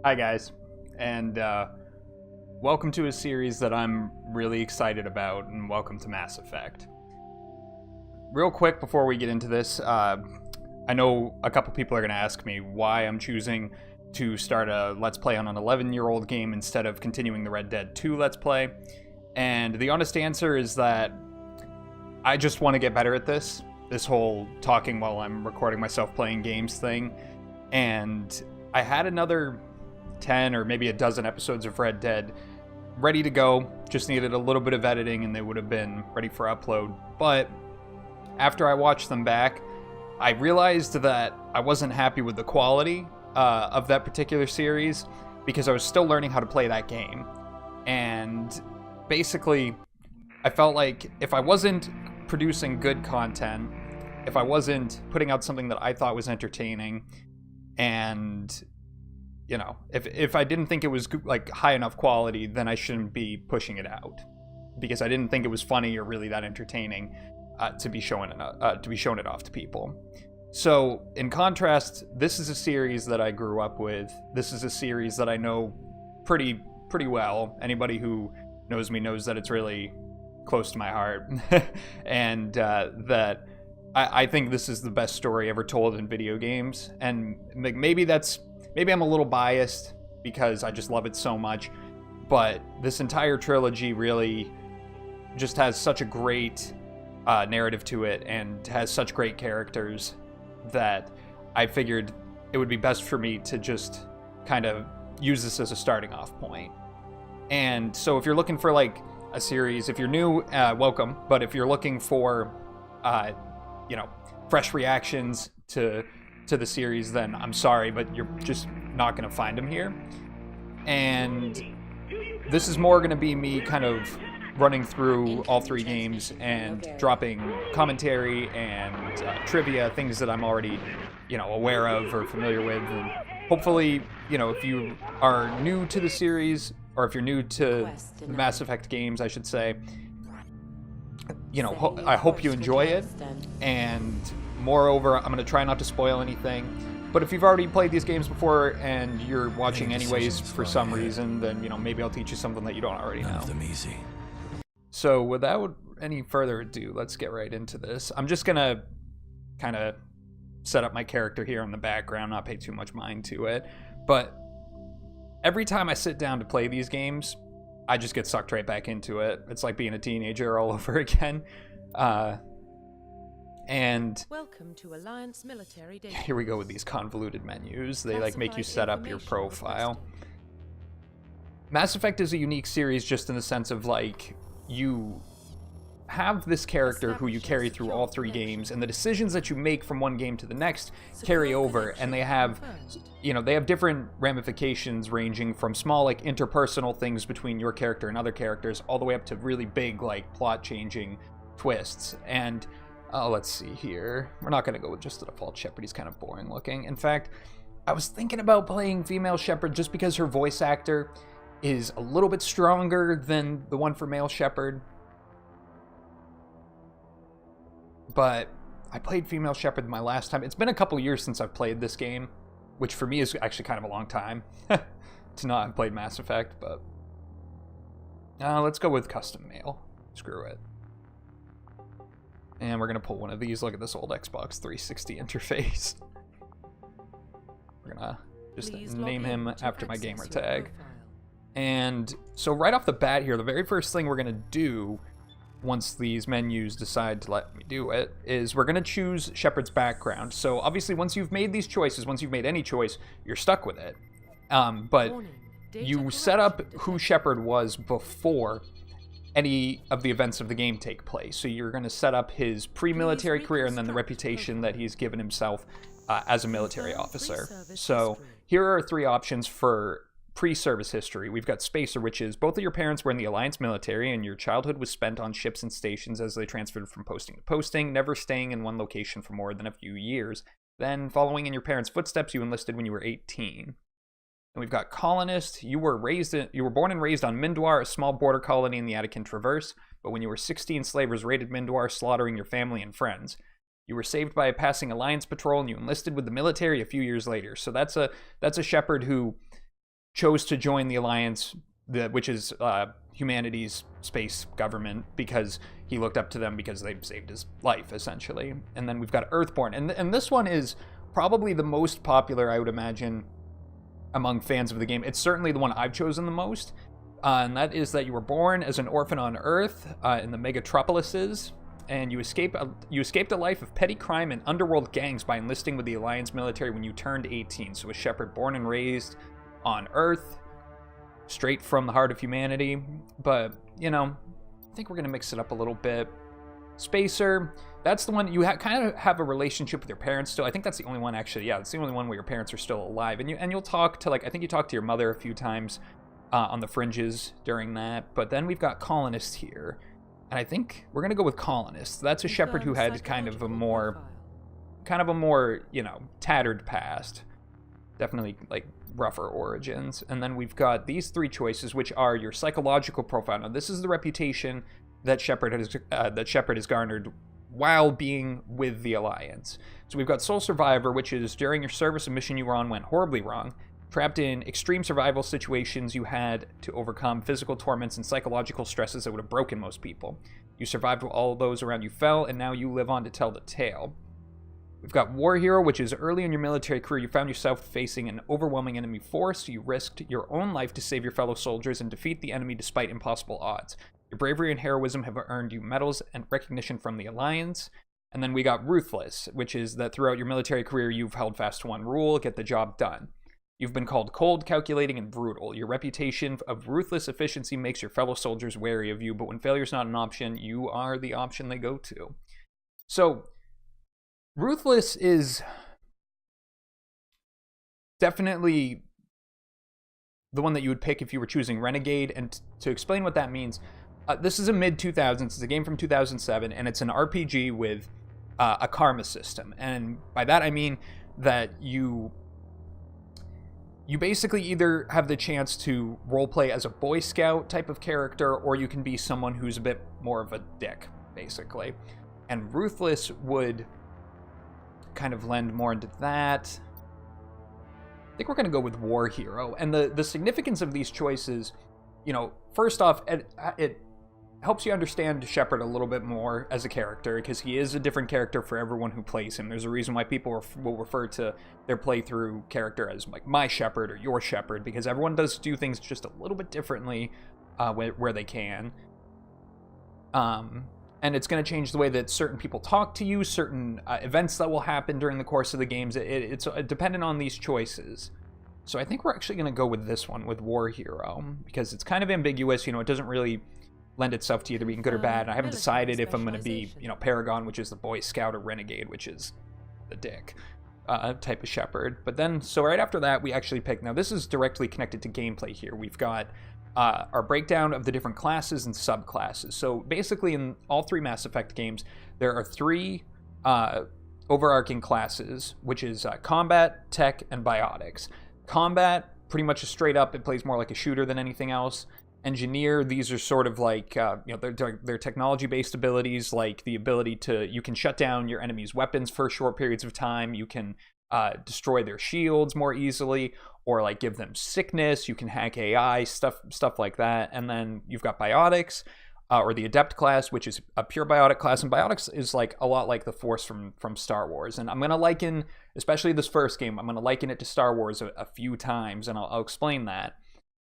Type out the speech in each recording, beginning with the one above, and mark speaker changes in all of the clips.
Speaker 1: Hi guys, and welcome to a series that I'm really excited about, and welcome to Mass Effect. Real quick before we get into this, I know a couple people are going to ask me why I'm choosing to start a Let's Play on an 11-year-old game instead of continuing the Red Dead 2 Let's Play, and the honest answer is that I just want to get better at this whole talking while I'm recording myself playing games thing, and I had another 10 or maybe a dozen episodes of Red Dead ready to go, just needed a little bit of editing and they would have been ready for upload. But after I watched them back, I realized that I wasn't happy with the quality of that particular series because I was still learning how to play that game. And basically, I felt like if I wasn't producing good content, if I wasn't putting out something that I thought was entertaining, and you know, if I didn't think it was like high enough quality, then I shouldn't be pushing it out because I didn't think it was funny or really that entertaining to be showing it off to people. So in contrast, this is a series that I grew up with. This is a series that I know pretty well. Anybody who knows me knows that it's really close to my heart, and that I think this is the best story ever told in video games. And maybe I'm a little biased because I just love it so much, but this entire trilogy really just has such a great narrative to it and has such great characters that I figured it would be best for me to just kind of use this as a starting off point. And so if you're looking for like a series, if you're new, welcome, but if you're looking for fresh reactions to the series, then I'm sorry, but you're just not going to find them here. And this is more going to be me kind of running through all three games and dropping commentary and trivia, things that I'm already, aware of or familiar with. And hopefully, if you are new to the series, or if you're new to the Mass Effect games, I should say, I hope you enjoy it. And moreover, I'm going to try not to spoil anything. But if you've already played these games before and you're watching anyways for some reason, then, maybe I'll teach you something that you don't already know.
Speaker 2: None of them easy.
Speaker 1: So without any further ado, let's get right into this. I'm just going to kind of set up my character here in the background, not pay too much mind to it. But every time I sit down to play these games, I just get sucked right back into it. It's like being a teenager all over again. And
Speaker 3: welcome to Alliance Military Data.
Speaker 1: Here we go with these convoluted menus. They like make you set up your profile. Mass Effect is a unique series just in the sense of like you have this character who you carry through all three games, and the decisions that you make from one game to the next carry over, and they have different ramifications ranging from small like interpersonal things between your character and other characters all the way up to really big like plot changing twists. And let's see here. We're not going to go with just the default Shepard. He's kind of boring looking. In fact, I was thinking about playing female Shepard just because her voice actor is a little bit stronger than the one for male Shepard. But I played female Shepard my last time. It's been a couple years since I've played this game, which for me is actually kind of a long time to not have played Mass Effect. But let's go with custom male. Screw it. And we're going to pull one of these. Look at this old Xbox 360 interface. We're going to just name him after my gamer tag. And so right off the bat here, the very first thing we're going to do once these menus decide to let me do it is we're going to choose Shepards Background. So obviously once you've made these choices, once you've made any choice, you're stuck with it. But you set up who Shepard was before any of the events of the game take place. So you're going to set up his pre-military career and then the reputation that he's given himself as a military officer. So here are three options for pre-service history. We've got Spacer, which is both of your parents were in the Alliance military and your childhood was spent on ships and stations as they transferred from posting to posting, never staying in one location for more than a few years. Then, following in your parents' footsteps, you enlisted when you were 18. And we've got Colonist. You were born and raised on Mindwar, a small border colony in the Attican Traverse, but when you were 16, slavers raided Mindwar, slaughtering your family and friends. You were saved by a passing Alliance patrol, and you enlisted with the military a few years later. So that's a Shepard who chose to join the Alliance, which is humanity's space government, because he looked up to them because they saved his life, essentially. And then we've got Earthborn. And this one is probably the most popular, I would imagine, among fans of the game. It's certainly the one I've chosen the most. And that is that you were born as an orphan on Earth in the megatropolises, and you escaped a life of petty crime and underworld gangs by enlisting with the Alliance military when you turned 18. So a Shepard born and raised on Earth, straight from the heart of humanity. But, you know, I think we're going to mix it up a little bit. Spacer, that's the one you kind of have a relationship with your parents still. I think that's the only one, actually. Yeah, it's the only one where your parents are still alive. And you'll talk to, like, I think you talk to your mother a few times on the fringes during that. But then we've got Colonist here. And I think we're going to go with Colonist. That's a Shepard who had kind of a more, you know, tattered past. Definitely, like, rougher origins. And then we've got these three choices, which are your psychological profile. Now, this is the reputation that Shepard has garnered while being with the Alliance. So we've got Sole Survivor, which is during your service, a mission you were on went horribly wrong. Trapped in extreme survival situations, you had to overcome physical torments and psychological stresses that would have broken most people. You survived while all those around you fell, and now you live on to tell the tale. We've got War Hero, which is early in your military career, you found yourself facing an overwhelming enemy force. You risked your own life to save your fellow soldiers and defeat the enemy despite impossible odds. Your bravery and heroism have earned you medals and recognition from the Alliance. And then we got Ruthless, which is that throughout your military career, you've held fast to one rule: get the job done. You've been called cold, calculating, and brutal. Your reputation of ruthless efficiency makes your fellow soldiers wary of you, but when failure's not an option, you are the option they go to. So, Ruthless is definitely the one that you would pick if you were choosing Renegade, and to explain what that means, this is a mid-2000s, it's a game from 2007, and it's an RPG with a karma system, and by that I mean that you basically either have the chance to roleplay as a Boy Scout type of character, or you can be someone who's a bit more of a dick, basically. And Ruthless would kind of lend more into that. I think we're going to go with War Hero. And the significance of these choices, you know, first off, it helps you understand Shepard a little bit more as a character, because he is a different character for everyone who plays him. There's a reason why people will refer to their playthrough character as like my Shepard or your Shepard, because everyone does do things just a little bit differently where they can. And it's going to change the way that certain people talk to you, certain events that will happen during the course of the games. It's dependent on these choices. So I think we're actually going to go with this one, with War Hero, because it's kind of ambiguous. You know, it doesn't really lend itself to either being good or bad. And I haven't decided if I'm going to be, you know, Paragon, which is the Boy Scout, or Renegade, which is the dick type of Shepard. But then, so right after that, we actually pick. Now, this is directly connected to gameplay here. We've got our breakdown of the different classes and subclasses. So basically, in all three Mass Effect games, there are three overarching classes, which is combat, tech, and biotics. Combat, pretty much a straight up, it plays more like a shooter than anything else. Engineer, these are sort of like, you know, they're technology-based abilities, like the ability to, you can shut down your enemy's weapons for short periods of time, you can destroy their shields more easily, or like give them sickness, you can hack AI, stuff like that. And then you've got biotics, or the adept class, which is a pure biotic class, and biotics is like a lot like the Force from Star Wars. And I'm going to liken, especially this first game, I'm going to liken it to Star Wars a few times, and I'll explain that.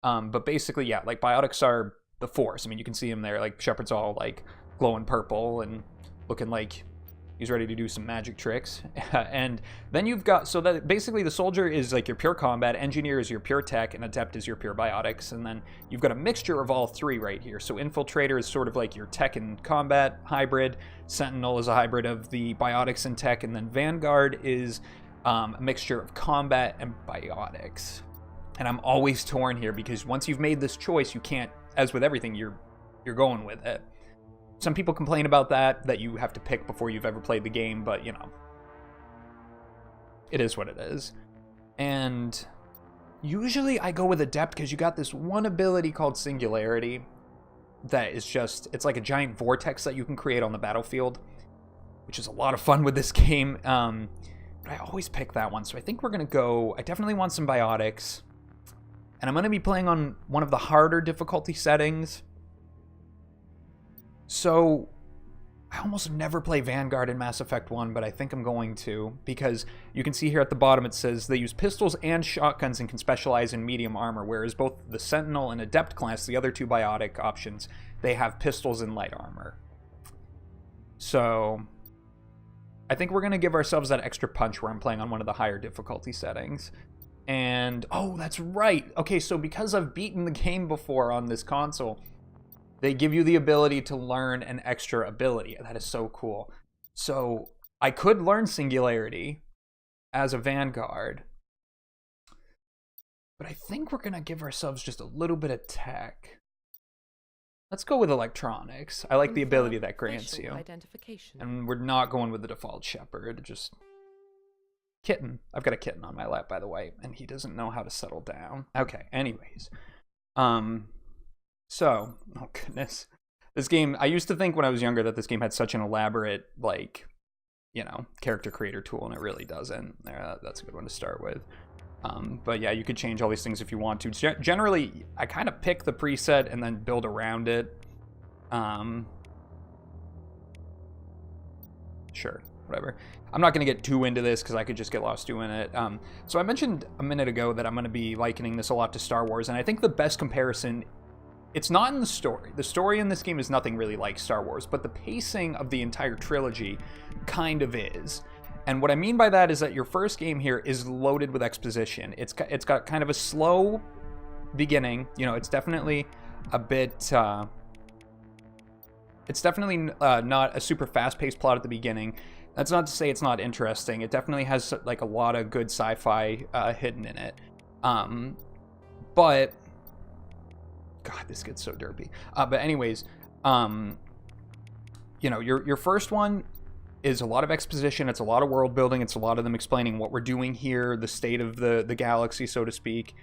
Speaker 1: But basically, yeah, like biotics are the Force. I mean, you can see him there, like Shepard's all like glowing purple and looking like he's ready to do some magic tricks. And then you've got, so that basically the soldier is like your pure combat, engineer is your pure tech, and adept is your pure biotics. And then you've got a mixture of all three right here. So infiltrator is sort of like your tech and combat hybrid. Sentinel is a hybrid of the biotics and tech. And then Vanguard is a mixture of combat and biotics. And I'm always torn here, because once you've made this choice, you can't, as with everything, you're going with it. Some people complain about that you have to pick before you've ever played the game, but, you know, it is what it is. And usually I go with Adept, because you got this one ability called Singularity that is just, it's like a giant vortex that you can create on the battlefield, which is a lot of fun with this game. But I always pick that one, so I think we're going to go, I definitely want some biotics. And I'm going to be playing on one of the harder difficulty settings. So I almost never play Vanguard in Mass Effect 1, but I think I'm going to, because you can see here at the bottom it says they use pistols and shotguns and can specialize in medium armor, whereas both the Sentinel and Adept class, the other two Biotic options, they have pistols and light armor. So I think we're going to give ourselves that extra punch where I'm playing on one of the higher difficulty settings. And, oh, that's right. Okay, so because I've beaten the game before on this console, they give you the ability to learn an extra ability. That is so cool. So I could learn Singularity as a Vanguard, but I think we're going to give ourselves just a little bit of tech. Let's go with Electronics. I like the ability that grants you. And we're not going with the default Shepard, just... Kitten. I've got a kitten on my lap, by the way, and he doesn't know how to settle down. Okay, anyways. So, oh goodness. This game, I used to think when I was younger that this game had such an elaborate, like, you know, character creator tool, and it really doesn't. That's a good one to start with. But yeah, you could change all these things if you want to. Generally, I kind of pick the preset and then build around it. Sure, whatever. I'm not going to get too into this because I could just get lost doing it. So I mentioned a minute ago that I'm going to be likening this a lot to Star Wars, and I think the best comparison, it's not in the story. The story in this game is nothing really like Star Wars, but the pacing of the entire trilogy kind of is. And what I mean by that is that your first game here is loaded with exposition. It's got kind of a slow beginning. You know, it's definitely a bit... it's definitely not a super fast-paced plot at the beginning. That's not to say it's not interesting. It definitely has like a lot of good sci-fi hidden in it. But God, this gets so derpy. But anyways, you know, your first one is a lot of exposition. It's a lot of world building. It's a lot of them explaining what we're doing here, the state of the galaxy, so to speak,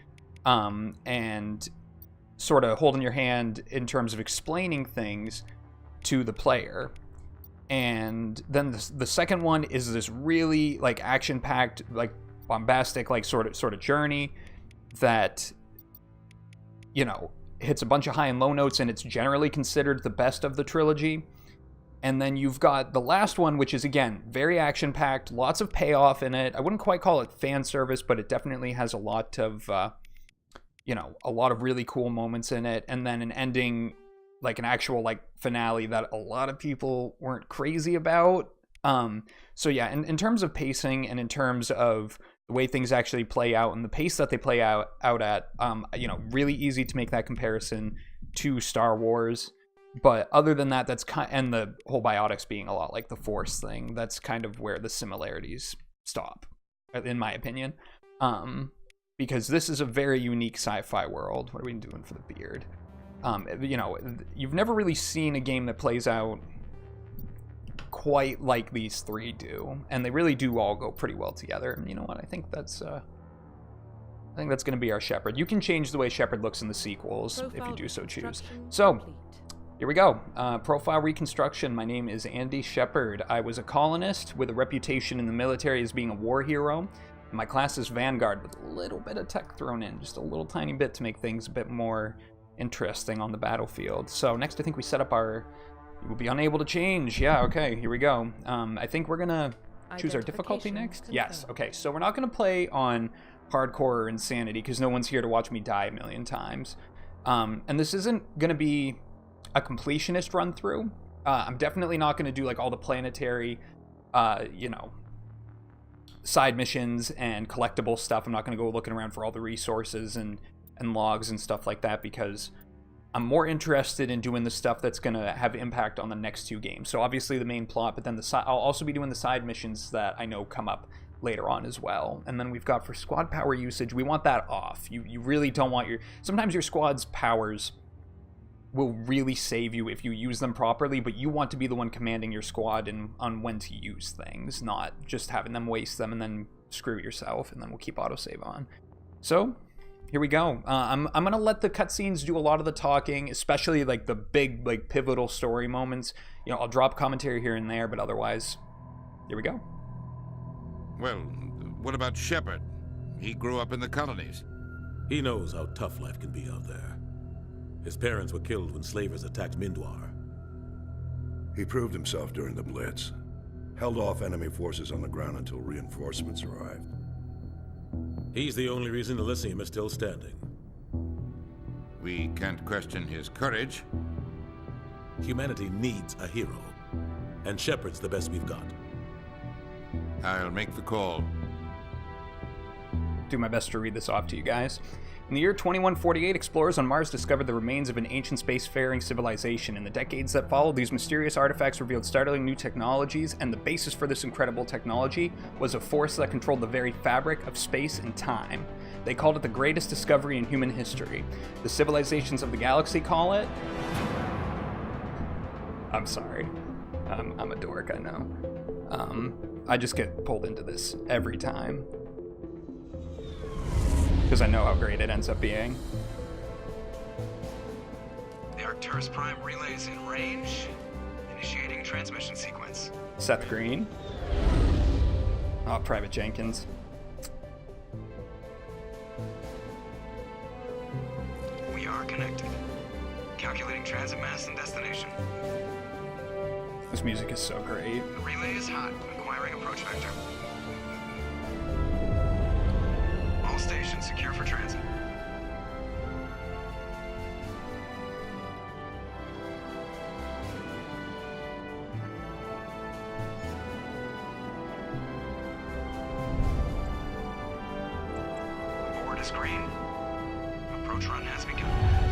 Speaker 1: and sort of holding your hand in terms of explaining things to the player. And then the second one is this really like action-packed, like bombastic, like sort of journey that, you know, hits a bunch of high and low notes, and it's generally considered the best of the trilogy. And then you've got the last one, which is, again, very action-packed, lots of payoff in it. I wouldn't quite call it fan service, but it definitely has a lot of, you know, a lot of really cool moments in it. And then an ending, like an actual like finale that a lot of people weren't crazy about. So yeah, in terms of pacing and in terms of the way things actually play out and the pace that they play out at, you know, really easy to make that comparison to Star Wars. But other than that, that's and the whole Biotics being a lot like the Force thing, that's kind of where the similarities stop, in my opinion. Because this is a very unique sci-fi world. What are we doing for the beard? You know, you've never really seen a game that plays out quite like these three do, and they really do all go pretty well together. And you know what? I think that's going to be our Shepard. You can change the way Shepard looks in the sequels if you do so choose. So here we go. Profile reconstruction. My name is Andy Shepard. I was a colonist with a reputation in the military as being a war hero. My class is Vanguard with a little bit of tech thrown in, just a little tiny bit to make things a bit more interesting on the battlefield. So next I think we set up our... You will be unable to change. Yeah, okay, here we go. I think we're gonna choose our difficulty next. Yes, okay, so we're not gonna play on hardcore or insanity because no one's here to watch me die a million times. And this isn't gonna be a completionist run through. I'm definitely not gonna do like all the planetary, you know, side missions and collectible stuff. I'm not gonna go looking around for all the resources and logs and stuff like that because I'm more interested in doing the stuff that's going to have impact on the next two games. So obviously the main plot, but then I'll also be doing the side missions that I know come up later on as well. And then we've got for squad power usage, we want that off. You really don't want sometimes your squad's powers will really save you if you use them properly, but you want to be the one commanding your squad on when to use things, not just having them waste them and then screw yourself, and then we'll keep autosave on. So here we go. I'm gonna let the cutscenes do a lot of the talking, especially like the big, like pivotal story moments. You know, I'll drop commentary here and there, but otherwise, here we go.
Speaker 2: Well, what about Shepard? He grew up in the colonies. He knows how tough life can be out there. His parents were killed when slavers attacked Mindwar.
Speaker 4: He proved himself during the Blitz. Held off enemy forces on the ground until reinforcements arrived.
Speaker 2: He's the only reason Elysium is still standing.
Speaker 5: We can't question his courage.
Speaker 2: Humanity needs a hero, and Shepherd's the best we've got.
Speaker 5: I'll make the call.
Speaker 1: Do my best to read this off to you guys. In the year 2148, explorers on Mars discovered the remains of an ancient spacefaring civilization. In the decades that followed, these mysterious artifacts revealed startling new technologies, and the basis for this incredible technology was a force that controlled the very fabric of space and time. They called it the greatest discovery in human history. The civilizations of the galaxy call it... I'm sorry. I'm a dork, I know. I just get pulled into this every time, because I know how great it ends up being.
Speaker 6: The Arcturus Prime relay is in range. Initiating transmission sequence.
Speaker 1: Seth Green. Oh, Private Jenkins.
Speaker 6: We are connected. Calculating transit mass and destination.
Speaker 1: This music is so great.
Speaker 6: The relay is hot. Acquiring approach vector. All stations secure for transit. Board is green. Approach run has begun.